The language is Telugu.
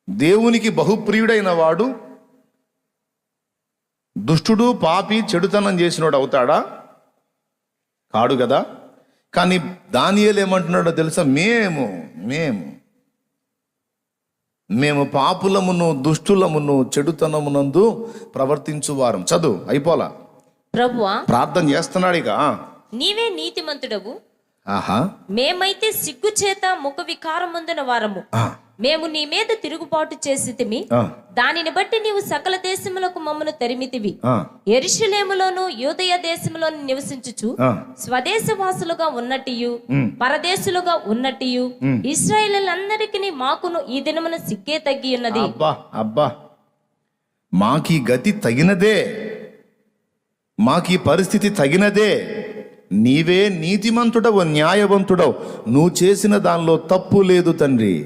దేవునికి బహుప్రియుడైన వాడు దుష్టుడు, పాపి, చెడుతనం చేసినోడు అవుతాడా? కాడు కదా. కానీ దానియేలు ఏమంటున్నాడో తెలుసా? మేము మేము మేము పాపులమును, దుష్టులమును, చెడుతనమునందు ప్రవర్తించువారం. చదువు అయిపోలా. ప్రభువా, ప్రార్థన చేస్తున్నాడు ఇక. నీవే నీతిమంతుడవు. ఆహా, మేమైతే సిగ్గు చేత ముఖ వికారముందిన వారము. మేము నీ మీద తిరుగుబాటు చేసితిమి. దానిని బట్టి నీవు సకల దేశములకు మమ్మను తరిమితివి. యెరూషలేములోను యూదయ దేశములోను నివసించుచు స్వదేశవాసులుగా ఉన్నట్టు, పరదేశులుగా ఉన్నట్టు ఇశ్రాయేలీయులందరికీ మాకును ఈ దినమున సిగ్గే తగ్గి ఉన్నది. అబ్బా అబ్బా, మాకీ గతి తగినదే, మాకీ పరిస్థితి తగినదే. నీవే నీతిమంతుడవు, న్యాయవంతుడవు, నువ్వు చేసిన దానిలో తప్పు లేదు తండ్రి.